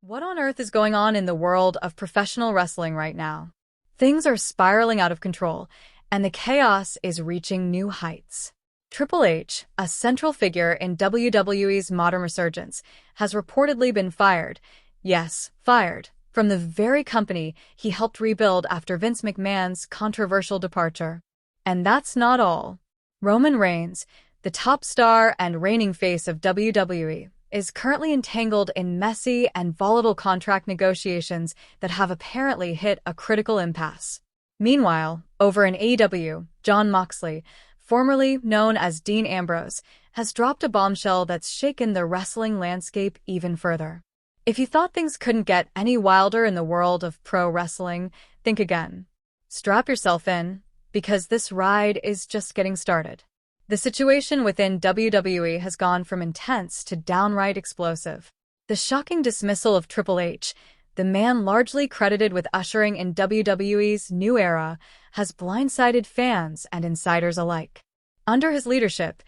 What on earth is going on in the world of professional wrestling right now? Things are spiraling out of control, and the chaos is reaching new heights. Triple H, a central figure in WWE's modern resurgence, has reportedly been fired. Yes, fired. From the very company he helped rebuild after Vince McMahon's controversial departure. And that's not all. Roman Reigns, the top star and reigning face of WWE, is currently entangled in messy and volatile contract negotiations that have apparently hit a critical impasse. Meanwhile, over in AEW, Jon Moxley, formerly known as Dean Ambrose, has dropped a bombshell that's shaken the wrestling landscape even further. If you thought things couldn't get any wilder in the world of pro wrestling, think again. Strap yourself in, because this ride is just getting started. The situation within WWE has gone from intense to downright explosive. The shocking dismissal of Triple H, the man largely credited with ushering in WWE's new era, has blindsided fans and insiders alike. Under his leadership,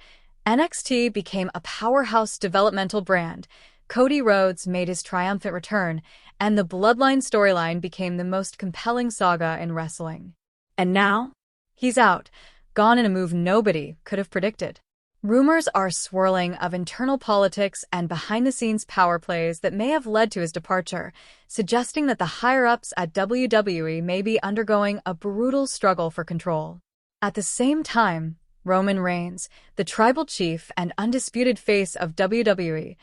NXT became a powerhouse developmental brand, Cody Rhodes made his triumphant return, and the Bloodline storyline became the most compelling saga in wrestling. And now, he's out, gone in a move nobody could have predicted. Rumors are swirling of internal politics and behind-the-scenes power plays that may have led to his departure, suggesting that the higher-ups at WWE may be undergoing a brutal struggle for control. At the same time, Roman Reigns, the tribal chief and undisputed face of WWE,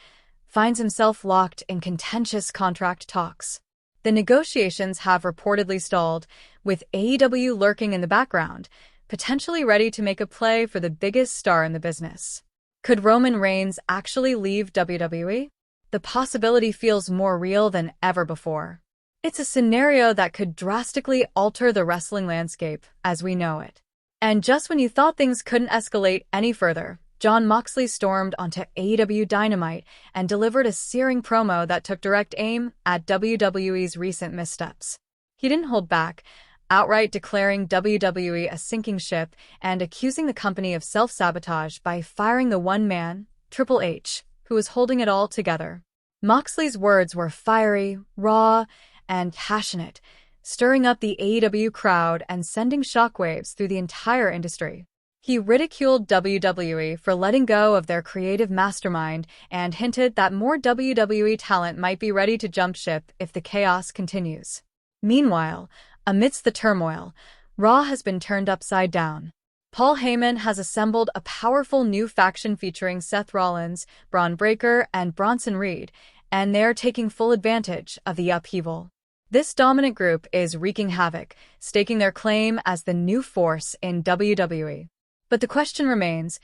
finds himself locked in contentious contract talks. The negotiations have reportedly stalled, with AEW lurking in the background, potentially ready to make a play for the biggest star in the business. Could Roman Reigns actually leave WWE? The possibility feels more real than ever before. It's a scenario that could drastically alter the wrestling landscape as we know it. And just when you thought things couldn't escalate any further, Jon Moxley stormed onto AEW Dynamite and delivered a searing promo that took direct aim at WWE's recent missteps. He didn't hold back, outright declaring WWE a sinking ship and accusing the company of self-sabotage by firing the one man, Triple H, who was holding it all together. Moxley's words were fiery, raw, and passionate, stirring up the AEW crowd and sending shockwaves through the entire industry. He ridiculed WWE for letting go of their creative mastermind and hinted that more WWE talent might be ready to jump ship if the chaos continues. Meanwhile, amidst the turmoil, Raw has been turned upside down. Paul Heyman has assembled a powerful new faction featuring Seth Rollins, Braun Breaker, and Bronson Reed, and they're taking full advantage of the upheaval. This dominant group is wreaking havoc, staking their claim as the new force in WWE. But the question remains,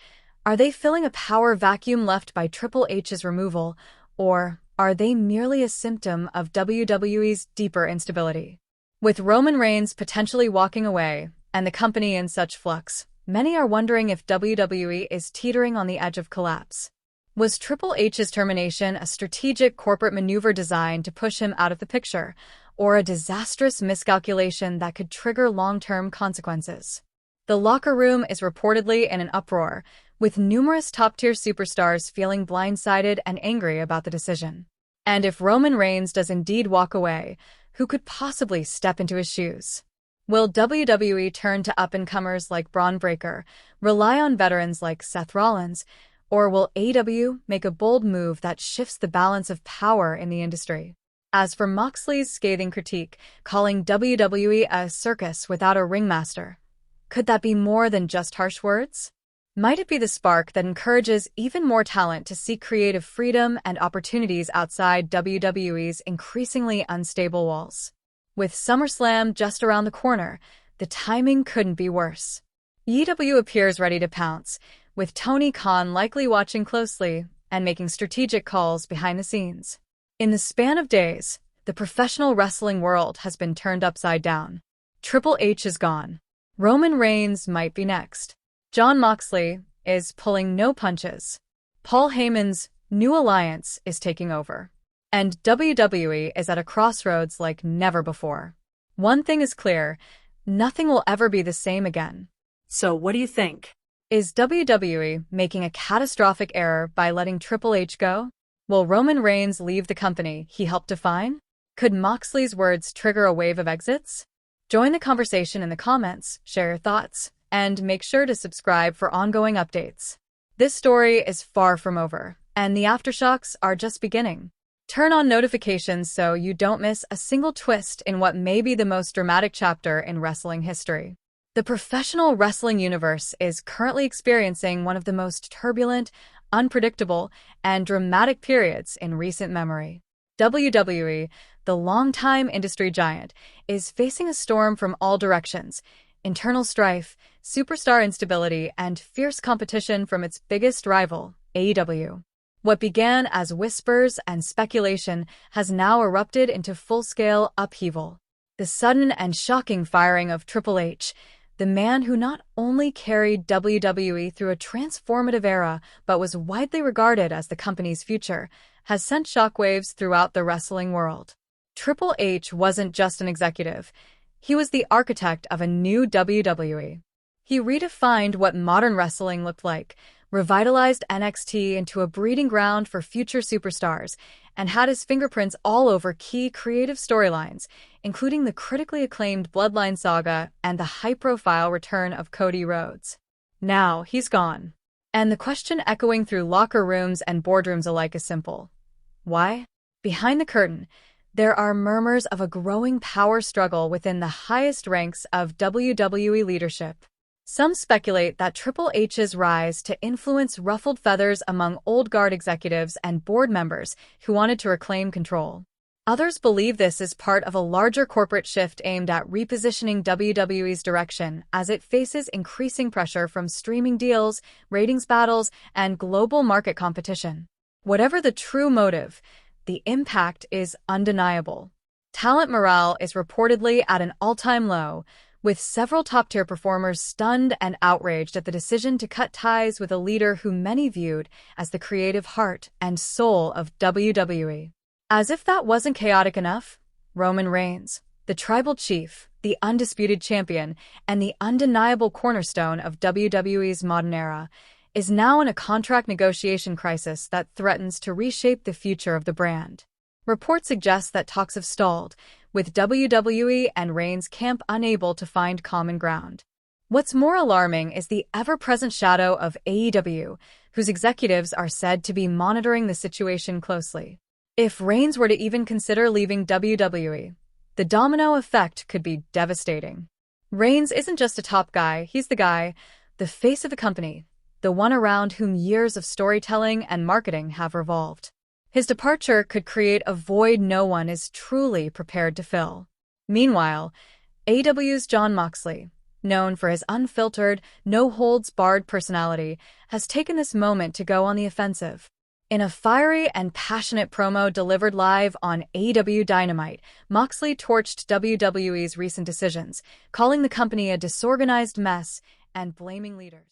are they filling a power vacuum left by Triple H's removal, or are they merely a symptom of WWE's deeper instability? With Roman Reigns potentially walking away and the company in such flux, many are wondering if WWE is teetering on the edge of collapse. Was Triple H's termination a strategic corporate maneuver designed to push him out of the picture, or a disastrous miscalculation that could trigger long-term consequences? The locker room is reportedly in an uproar, with numerous top-tier superstars feeling blindsided and angry about the decision. And if Roman Reigns does indeed walk away, who could possibly step into his shoes? Will WWE turn to up-and-comers like Braun Breaker, rely on veterans like Seth Rollins, or will AEW make a bold move that shifts the balance of power in the industry? As for Moxley's scathing critique, calling WWE a circus without a ringmaster, could that be more than just harsh words? Might it be the spark that encourages even more talent to seek creative freedom and opportunities outside WWE's increasingly unstable walls? With SummerSlam just around the corner, the timing couldn't be worse. AEW appears ready to pounce, with Tony Khan likely watching closely and making strategic calls behind the scenes. In the span of days, the professional wrestling world has been turned upside down. Triple H is gone. Roman Reigns might be next. Jon Moxley is pulling no punches. Paul Heyman's new alliance is taking over. And WWE is at a crossroads like never before. One thing is clear, nothing will ever be the same again. So what do you think? Is WWE making a catastrophic error by letting Triple H go? Will Roman Reigns leave the company he helped define? Could Moxley's words trigger a wave of exits? Join the conversation in the comments, share your thoughts, and make sure to subscribe for ongoing updates. This story is far from over, and the aftershocks are just beginning. Turn on notifications so you don't miss a single twist in what may be the most dramatic chapter in wrestling history. The professional wrestling universe is currently experiencing one of the most turbulent, unpredictable, and dramatic periods in recent memory. WWE, the longtime industry giant, is facing a storm from all directions: internal strife, superstar instability, and fierce competition from its biggest rival, AEW. What began as whispers and speculation has now erupted into full-scale upheaval. The sudden and shocking firing of Triple H, the man who not only carried WWE through a transformative era but was widely regarded as the company's future, has sent shockwaves throughout the wrestling world. Triple H wasn't just an executive. He was the architect of a new WWE. He redefined what modern wrestling looked like, revitalized NXT into a breeding ground for future superstars, and had his fingerprints all over key creative storylines, including the critically acclaimed Bloodline saga and the high-profile return of Cody Rhodes. Now he's gone. And the question echoing through locker rooms and boardrooms alike is simple. Why? Behind the curtain, there are murmurs of a growing power struggle within the highest ranks of WWE leadership. Some speculate that Triple H's rise to influence ruffled feathers among old guard executives and board members who wanted to reclaim control. Others believe this is part of a larger corporate shift aimed at repositioning WWE's direction as it faces increasing pressure from streaming deals, ratings battles, and global market competition. Whatever the true motive, the impact is undeniable. Talent morale is reportedly at an all-time low, with several top-tier performers stunned and outraged at the decision to cut ties with a leader who many viewed as the creative heart and soul of WWE. As if that wasn't chaotic enough, Roman Reigns, the tribal chief, the undisputed champion, and the undeniable cornerstone of WWE's modern era, is now in a contract negotiation crisis that threatens to reshape the future of the brand. Reports suggest that talks have stalled, with WWE and Reigns' camp unable to find common ground. What's more alarming is the ever-present shadow of AEW, whose executives are said to be monitoring the situation closely. If Reigns were to even consider leaving WWE, the domino effect could be devastating. Reigns isn't just a top guy, he's the guy, the face of the company, the one around whom years of storytelling and marketing have revolved. His departure could create a void no one is truly prepared to fill. Meanwhile, AEW's Jon Moxley, known for his unfiltered, no-holds-barred personality, has taken this moment to go on the offensive. In a fiery and passionate promo delivered live on AEW Dynamite, Moxley torched WWE's recent decisions, calling the company a disorganized mess and blaming leaders.